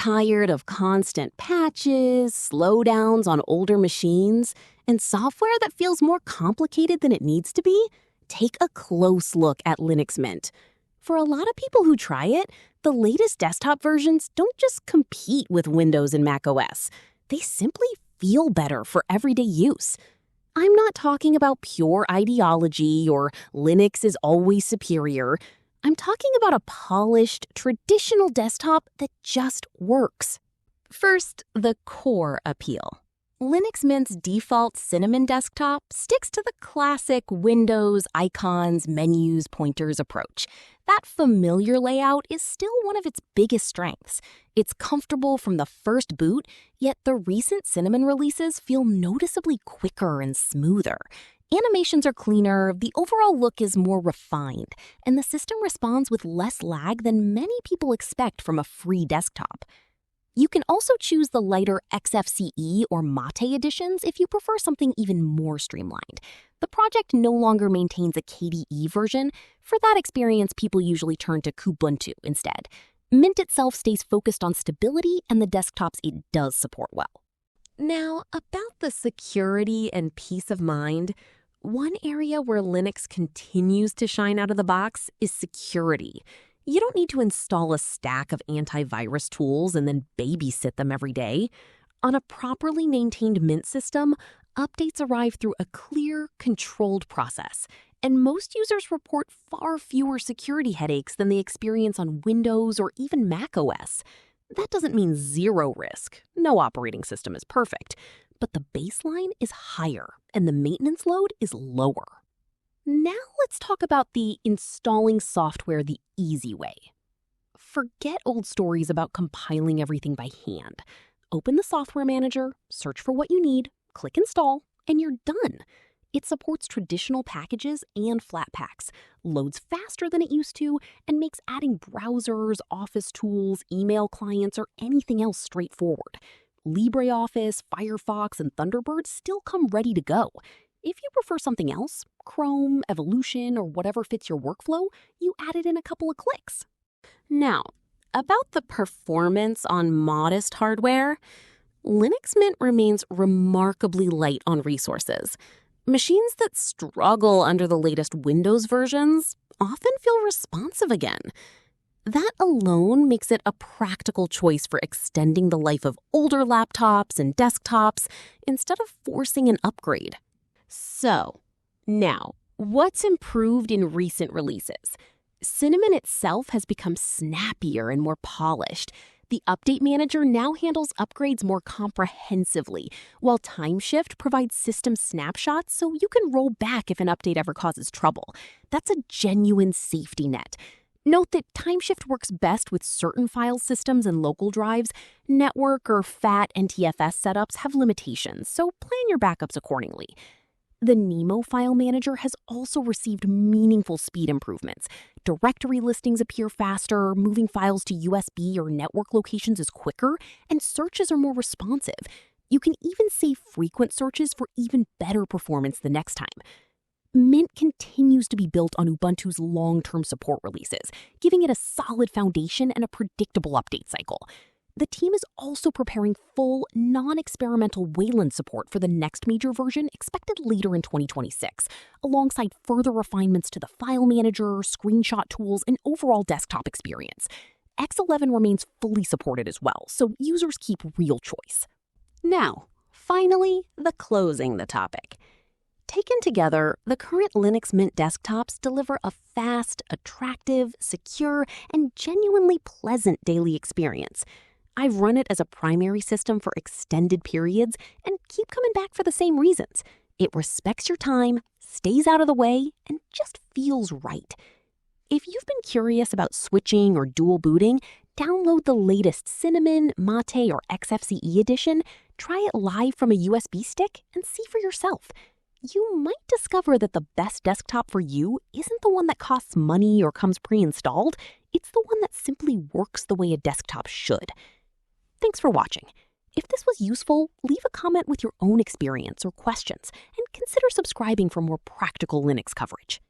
Tired of constant patches, slowdowns on older machines, and software that feels more complicated than it needs to be? Take a close look at Linux Mint. For a lot of people who try it, the latest desktop versions don't just compete with Windows and macOS. They simply feel better for everyday use. I'm not talking about pure ideology or Linux is always superior. I'm talking about a polished, traditional desktop that just works. First, the core appeal. Linux Mint's default Cinnamon desktop sticks to the classic Windows, icons, menus, pointers approach. That familiar layout is still one of its biggest strengths. It's comfortable from the first boot, yet the recent Cinnamon releases feel noticeably quicker and smoother. Animations are cleaner, the overall look is more refined, and the system responds with less lag than many people expect from a free desktop. You can also choose the lighter XFCE or Mate editions if you prefer something even more streamlined. The project no longer maintains a KDE version. For that experience, people usually turn to Kubuntu instead. Mint itself stays focused on stability and the desktops it does support well. Now, about the security and peace of mind, one area where Linux continues to shine out of the box is security. You don't need to install a stack of antivirus tools and then babysit them every day. On a properly maintained Mint system, updates arrive through a clear, controlled process, and most users report far fewer security headaches than they experience on Windows or even macOS. That doesn't mean zero risk. No operating system is perfect, but the baseline is higher and the maintenance load is lower. Now let's talk about the installing software the easy way. Forget old stories about compiling everything by hand. Open the software manager, search for what you need, click install, and you're done. It supports traditional packages and Flatpaks, loads faster than it used to, and makes adding browsers, office tools, email clients, or anything else straightforward. LibreOffice, Firefox, and Thunderbird still come ready to go. If you prefer something else, Chrome, Evolution, or whatever fits your workflow, you add it in a couple of clicks. Now, about the performance on modest hardware, Linux Mint remains remarkably light on resources. Machines that struggle under the latest Windows versions often feel responsive again. That alone makes it a practical choice for extending the life of older laptops and desktops instead of forcing an upgrade. So, now, what's improved in recent releases? Cinnamon itself has become snappier and more polished. The Update Manager now handles upgrades more comprehensively, while Timeshift provides system snapshots so you can roll back if an update ever causes trouble. That's a genuine safety net. Note that Timeshift works best with certain file systems and local drives. Network or FAT NTFS setups have limitations, so plan your backups accordingly. The Nemo file manager has also received meaningful speed improvements. Directory listings appear faster, moving files to USB or network locations is quicker, and searches are more responsive. You can even save frequent searches for even better performance the next time. Mint continues to be built on Ubuntu's long-term support releases, giving it a solid foundation and a predictable update cycle. The team is also preparing full, non-experimental Wayland support for the next major version expected later in 2026, alongside further refinements to the file manager, screenshot tools, and overall desktop experience. X11 remains fully supported as well, so users keep real choice. Now, finally, closing the topic. Taken together, the current Linux Mint desktops deliver a fast, attractive, secure, and genuinely pleasant daily experience. I've run it as a primary system for extended periods and keep coming back for the same reasons. It respects your time, stays out of the way, and just feels right. If you've been curious about switching or dual booting, download the latest Cinnamon, Mate, or XFCE edition, try it live from a USB stick, and see for yourself. You might discover that the best desktop for you isn't the one that costs money or comes pre-installed. It's the one that simply works the way a desktop should. Thanks for watching. If this was useful, leave a comment with your own experience or questions, and consider subscribing for more practical Linux coverage.